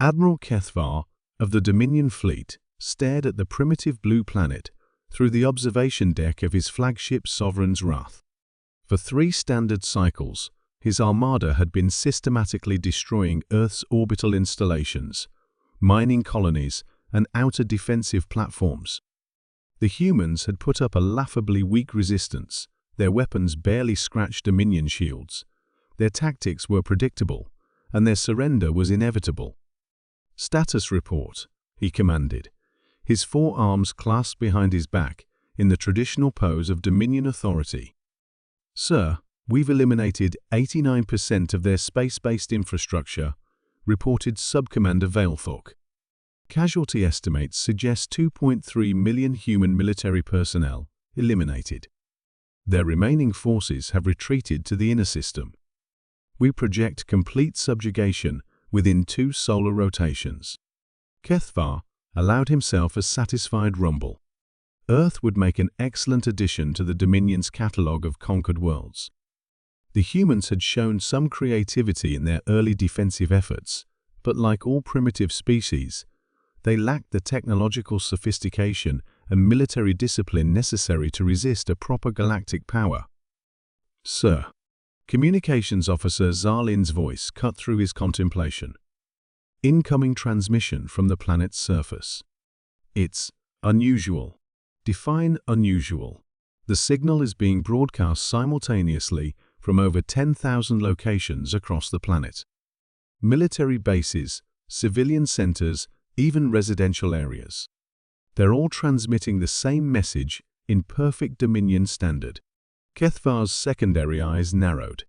Admiral Kethvar of the Dominion fleet stared at the primitive blue planet through the observation deck of his flagship Sovereign's Wrath. For 3 standard cycles, his armada had been systematically destroying Earth's orbital installations, mining colonies, and outer defensive platforms. The humans had put up a laughably weak resistance. Their weapons barely scratched Dominion shields. Their tactics were predictable, and their surrender was inevitable. "Status report," he commanded, his 4 arms clasped behind his back in the traditional pose of Dominion authority. "Sir, we've eliminated 89% of their space-based infrastructure," reported Subcommander Veilthork. "Casualty estimates suggest 2.3 million human military personnel eliminated. Their remaining forces have retreated to the inner system. We project complete subjugation within 2 solar rotations." Kethvar allowed himself a satisfied rumble. Earth would make an excellent addition to the Dominion's catalogue of conquered worlds. The humans had shown some creativity in their early defensive efforts, but like all primitive species, they lacked the technological sophistication and military discipline necessary to resist a proper galactic power. "Sir," Communications Officer Zarlin's voice cut through his contemplation. "Incoming transmission from the planet's surface. It's unusual." Define unusual. The signal is being broadcast simultaneously from over 10,000 locations across the planet. Military bases, civilian centers, even residential areas. They're all transmitting the same message in perfect Dominion standard. Kethvar's secondary eyes narrowed.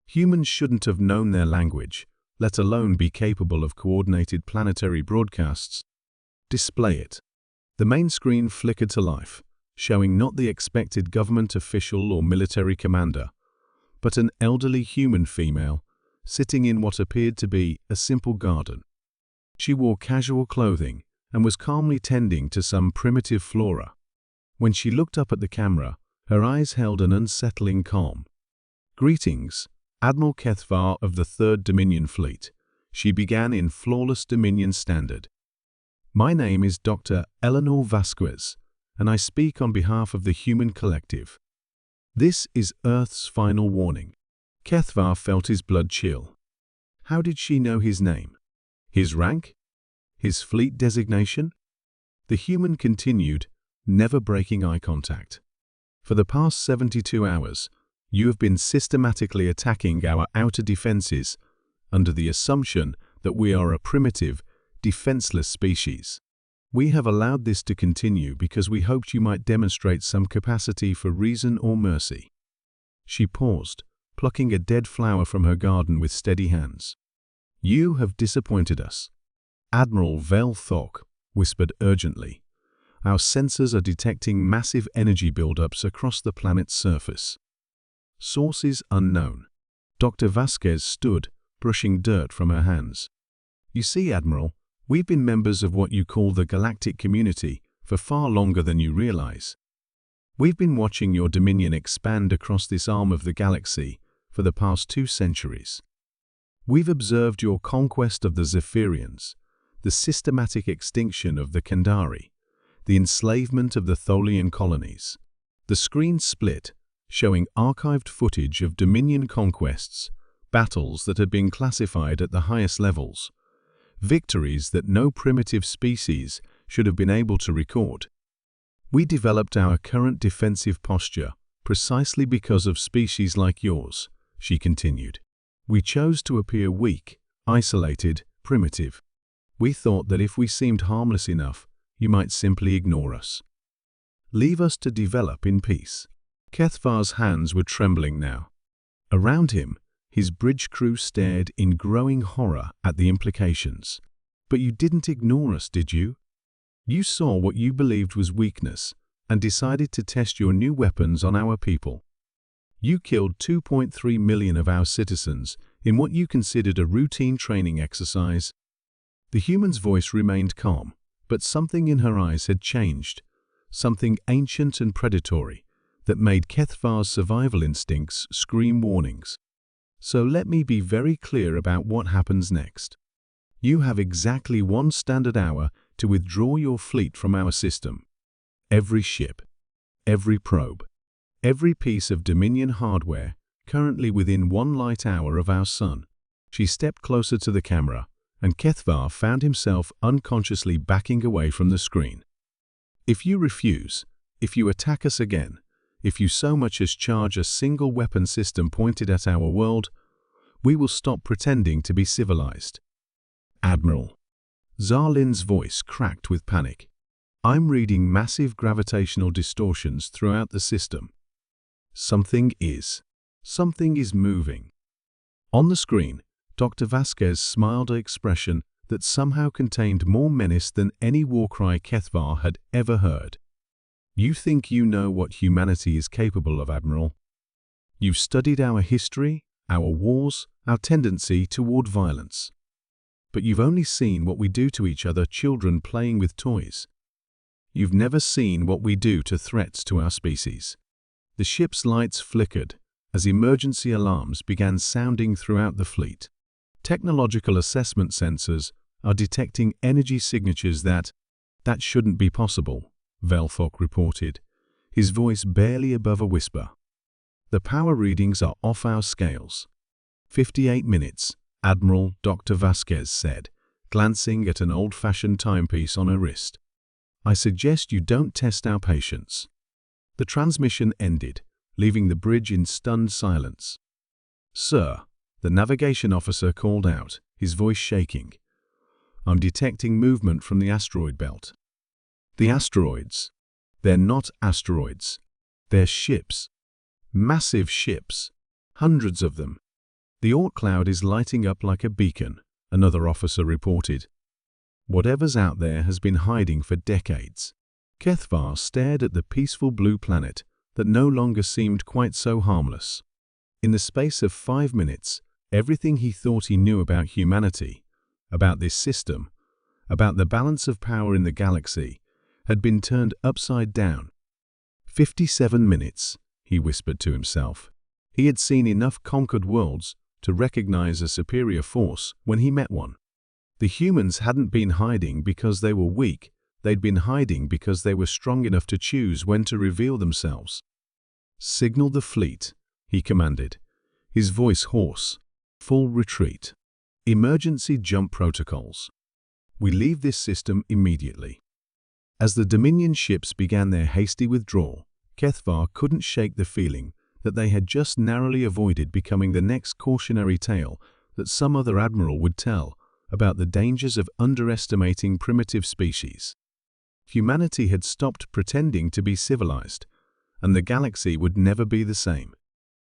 Humans shouldn't have known their language, let alone be capable of coordinated planetary broadcasts. "Display it." The main screen flickered to life, showing not the expected government official or military commander, but an elderly human female sitting in what appeared to be a simple garden. She wore casual clothing and was calmly tending to some primitive flora. When she looked up at the camera, her eyes held an unsettling calm. "Greetings, Admiral Kethvar of the 3rd Dominion Fleet," she began in flawless Dominion standard. "My name is Dr. Eleanor Vasquez, and I speak on behalf of the human collective. This is Earth's final warning." Kethvar felt his blood chill. How did she know his name? His rank? His fleet designation? The human continued, never breaking eye contact. "For the past 72 hours, you have been systematically attacking our outer defenses under the assumption that we are a primitive, defenseless species. We have allowed this to continue because we hoped you might demonstrate some capacity for reason or mercy." She paused, plucking a dead flower from her garden with steady hands. "You have disappointed us." Admiral Veilthork whispered urgently. "Our sensors are detecting massive energy buildups across the planet's surface." Sources unknown. Dr. Vasquez stood, brushing dirt from her hands. "You see, Admiral, we've been members of what you call the galactic community for far longer than you realize. We've been watching your dominion expand across this arm of the galaxy for the past 2 centuries. We've observed your conquest of the Zephyrians, the systematic extinction of the Kandari, the enslavement of the Tholian colonies." The screen split, showing archived footage of Dominion conquests, battles that had been classified at the highest levels, victories that no primitive species should have been able to record. "We developed our current defensive posture precisely because of species like yours," she continued. "We chose to appear weak, isolated, primitive. We thought that if we seemed harmless enough, you might simply ignore us. Leave us to develop in peace." Kethvar's hands were trembling now. Around him, his bridge crew stared in growing horror at the implications. "But you didn't ignore us, did you? You saw what you believed was weakness and decided to test your new weapons on our people. You killed 2.3 million of our citizens in what you considered a routine training exercise." The human's voice remained calm, but something in her eyes had changed, something ancient and predatory that made Kethvar's survival instincts scream warnings. "So let me be very clear about what happens next. You have exactly 1 standard hour to withdraw your fleet from our system. Every ship, every probe, every piece of Dominion hardware currently within 1 light-hour of our sun." She stepped closer to the camera, and Kethvar found himself unconsciously backing away from the screen. "If you refuse, if you attack us again, if you so much as charge a single weapon system pointed at our world, we will stop pretending to be civilized." "Admiral." Zarlin's voice cracked with panic. "I'm reading massive gravitational distortions throughout the system. Something is moving." On the screen, Dr. Vasquez smiled an expression that somehow contained more menace than any war cry Kethvar had ever heard. "You think you know what humanity is capable of, Admiral. You've studied our history, our wars, our tendency toward violence. But you've only seen what we do to each other, children playing with toys. You've never seen what we do to threats to our species." The ship's lights flickered as emergency alarms began sounding throughout the fleet. "Technological assessment sensors are detecting energy signatures that shouldn't be possible," Velthok reported, his voice barely above a whisper. "The power readings are off our scales." 58 minutes, Admiral Dr. Vasquez said, glancing at an old-fashioned timepiece on her wrist. "I suggest you don't test our patience." The transmission ended, leaving the bridge in stunned silence. "Sir," the navigation officer called out, his voice shaking, "I'm detecting movement from the asteroid belt." "The asteroids? They're not asteroids. They're ships. Massive ships. Hundreds of them. The Orc cloud is lighting up like a beacon," another officer reported. "Whatever's out there has been hiding for decades." Kethvar stared at the peaceful blue planet that no longer seemed quite so harmless. In the space of 5 minutes, everything he thought he knew about humanity, about this system, about the balance of power in the galaxy, had been turned upside down. 57 minutes, he whispered to himself. He had seen enough conquered worlds to recognize a superior force when he met one. The humans hadn't been hiding because they were weak, they'd been hiding because they were strong enough to choose when to reveal themselves. "Signal the fleet," he commanded, his voice hoarse. "Full retreat. Emergency jump protocols. We leave this system immediately." As the Dominion ships began their hasty withdrawal, Kethvar couldn't shake the feeling that they had just narrowly avoided becoming the next cautionary tale that some other admiral would tell about the dangers of underestimating primitive species. Humanity had stopped pretending to be civilized, and the galaxy would never be the same.